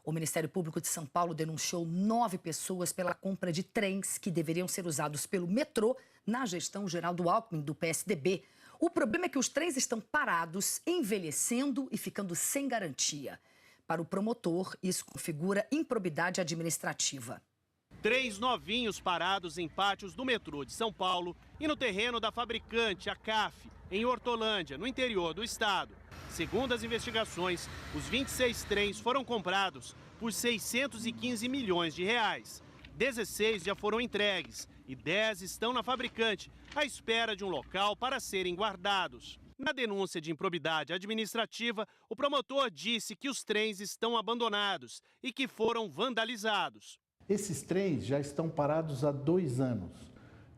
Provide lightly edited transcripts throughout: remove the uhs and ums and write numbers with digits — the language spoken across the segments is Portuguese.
O Ministério Público de São Paulo denunciou 9 pessoas pela compra de trens que deveriam ser usados pelo metrô na gestão Geraldo Alckmin, do PSDB. O problema é que os trens estão parados, envelhecendo e ficando sem garantia. Para o promotor, isso configura improbidade administrativa. Trens novinhos parados em pátios do metrô de São Paulo e no terreno da fabricante, a CAF, em Hortolândia, no interior do estado. Segundo as investigações, os 26 trens foram comprados por 615 milhões de reais. 16 já foram entregues e 10 estão na fabricante, à espera de um local para serem guardados. Na denúncia de improbidade administrativa, o promotor disse que os trens estão abandonados e que foram vandalizados. Esses trens já estão parados há 2 anos,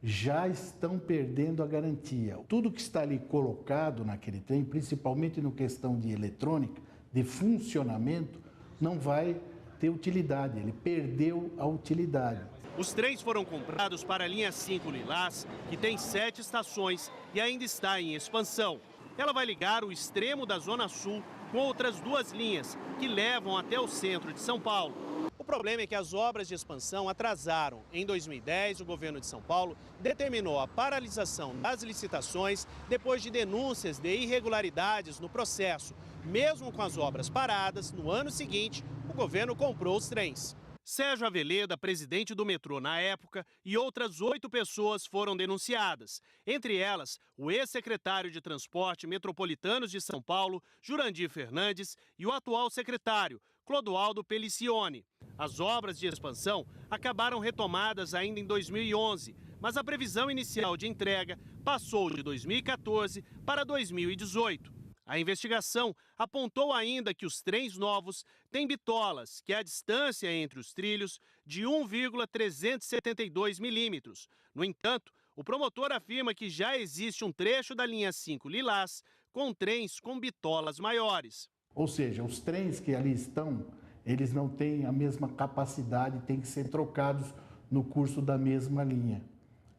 já estão perdendo a garantia. Tudo que está ali colocado naquele trem, principalmente no questão de eletrônica, de funcionamento, não vai ter utilidade, ele perdeu a utilidade. Os trens foram comprados para a linha 5 Lilás, que tem 7 estações e ainda está em expansão. Ela vai ligar o extremo da Zona Sul com outras 2 linhas, que levam até o centro de São Paulo. O problema é que as obras de expansão atrasaram. Em 2010, o governo de São Paulo determinou a paralisação das licitações depois de denúncias de irregularidades no processo. Mesmo com as obras paradas, no ano seguinte, o governo comprou os trens. Sérgio Aveleda, presidente do metrô na época, e outras 8 pessoas foram denunciadas. Entre elas, o ex-secretário de Transporte Metropolitanos de São Paulo, Jurandir Fernandes, e o atual secretário, Clodoaldo Pelicione. As obras de expansão acabaram retomadas ainda em 2011, mas a previsão inicial de entrega passou de 2014 para 2018. A investigação apontou ainda que os trens novos têm bitolas, que é a distância entre os trilhos, de 1,372 milímetros. No entanto, o promotor afirma que já existe um trecho da linha 5 Lilás com trens com bitolas maiores. Ou seja, os trens que ali estão, eles não têm a mesma capacidade, têm que ser trocados no curso da mesma linha.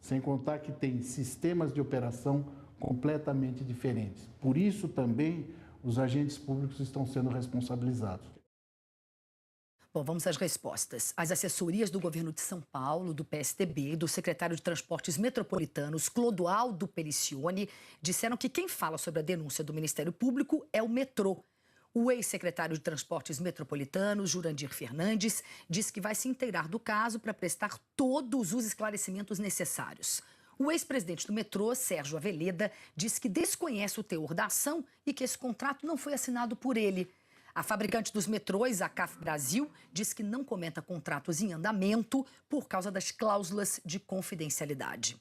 Sem contar que tem sistemas de operação completamente diferentes. Por isso também os agentes públicos estão sendo responsabilizados. Bom, vamos às respostas. As assessorias do governo de São Paulo, do PSDB, do secretário de Transportes Metropolitanos, Clodoaldo Pelicione, disseram que quem fala sobre a denúncia do Ministério Público é o metrô. O ex-secretário de Transportes Metropolitanos, Jurandir Fernandes, disse que vai se inteirar do caso para prestar todos os esclarecimentos necessários. O ex-presidente do metrô, Sérgio Aveleda, disse que desconhece o teor da ação e que esse contrato não foi assinado por ele. A fabricante dos metrôs, a CAF Brasil, diz que não comenta contratos em andamento por causa das cláusulas de confidencialidade.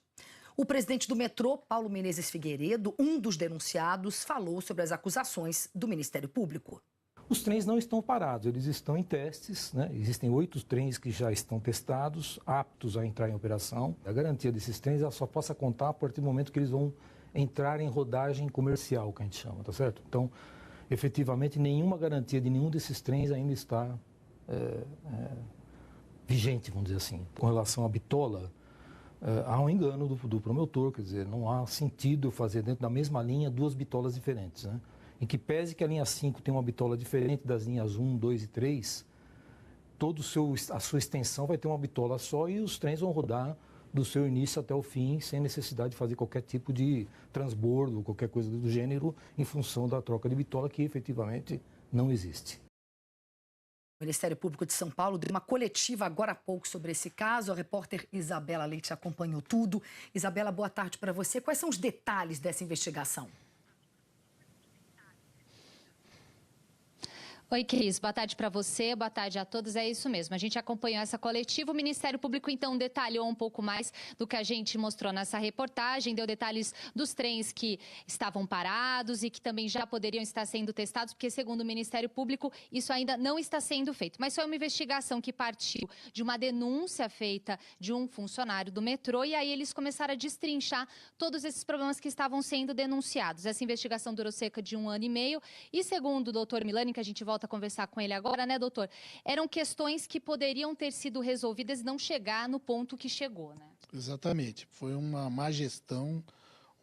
O presidente do metrô, Paulo Menezes Figueiredo, um dos denunciados, falou sobre as acusações do Ministério Público. Os trens não estão parados, eles estão em testes, né? Existem 8 trens que já estão testados, aptos a entrar em operação. A garantia desses trens ela só possa contar a partir do momento que eles vão entrar em rodagem comercial, que a gente chama, tá certo? Então, efetivamente, nenhuma garantia de nenhum desses trens ainda está vigente, vamos dizer assim. Com relação à bitola, há um engano do promotor, quer dizer, não há sentido fazer dentro da mesma linha 2 bitolas diferentes, né? Em que pese que a linha 5 tem uma bitola diferente das linhas 1, 2 e 3, a sua extensão vai ter uma bitola só e os trens vão rodar do seu início até o fim, sem necessidade de fazer qualquer tipo de transbordo, qualquer coisa do gênero, em função da troca de bitola que efetivamente não existe. O Ministério Público de São Paulo deu uma coletiva agora há pouco sobre esse caso. A repórter Isabela Leite acompanhou tudo. Isabela, boa tarde para você. Quais são os detalhes dessa investigação? Oi, Cris. Boa tarde para você, boa tarde a todos. É isso mesmo, a gente acompanhou essa coletiva. O Ministério Público, então, detalhou um pouco mais do que a gente mostrou nessa reportagem. Deu detalhes dos trens que estavam parados e que também já poderiam estar sendo testados, porque, segundo o Ministério Público, isso ainda não está sendo feito. Mas foi uma investigação que partiu de uma denúncia feita de um funcionário do metrô e aí eles começaram a destrinchar todos esses problemas que estavam sendo denunciados. Essa investigação durou cerca de 1 ano e meio e, segundo o doutor Milani, que a gente volta a conversar com ele agora, né, doutor? Eram questões que poderiam ter sido resolvidas e não chegar no ponto que chegou, né? Exatamente. Foi uma má gestão,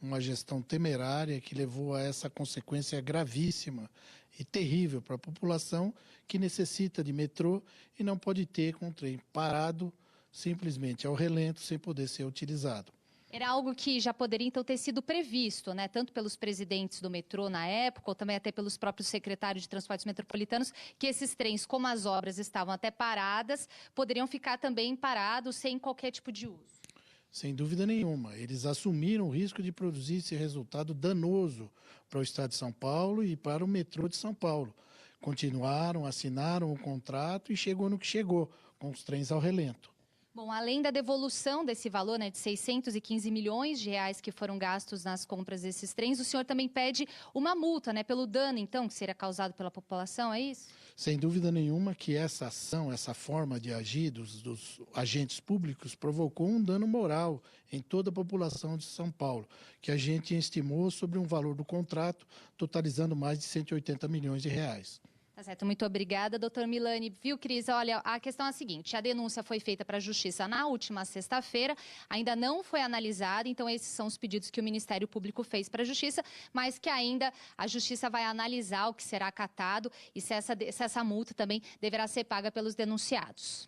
uma gestão temerária que levou a essa consequência gravíssima e terrível para a população que necessita de metrô e não pode ter com o trem parado simplesmente ao relento sem poder ser utilizado. Era algo que já poderia, então, ter sido previsto, né? Tanto pelos presidentes do metrô na época, ou também até pelos próprios secretários de transportes metropolitanos, que esses trens, como as obras estavam até paradas, poderiam ficar também parados sem qualquer tipo de uso. Sem dúvida nenhuma. Eles assumiram o risco de produzir esse resultado danoso para o Estado de São Paulo e para o metrô de São Paulo. Continuaram, assinaram o contrato e chegou no que chegou, com os trens ao relento. Bom, além da devolução desse valor, né, de 615 milhões de reais que foram gastos nas compras desses trens, o senhor também pede uma multa, né, pelo dano, então, que seria causado pela população, é isso? Sem dúvida nenhuma que essa ação, essa forma de agir dos agentes públicos provocou um dano moral em toda a população de São Paulo, que a gente estimou sobre um valor do contrato totalizando mais de 180 milhões de reais. Tá certo, muito obrigada, doutor Milani. Viu, Cris? Olha, a questão é a seguinte, a denúncia foi feita para a Justiça na última sexta-feira, ainda não foi analisada, então esses são os pedidos que o Ministério Público fez para a Justiça, mas que ainda a Justiça vai analisar o que será acatado e se essa multa também deverá ser paga pelos denunciados.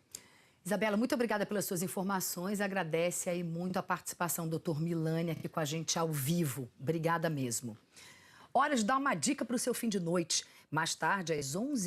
Isabela, muito obrigada pelas suas informações, agradece aí muito a participação do doutor Milani aqui com a gente ao vivo. Obrigada mesmo. Hora de dar uma dica para o seu fim de noite. Mais tarde, às 11h.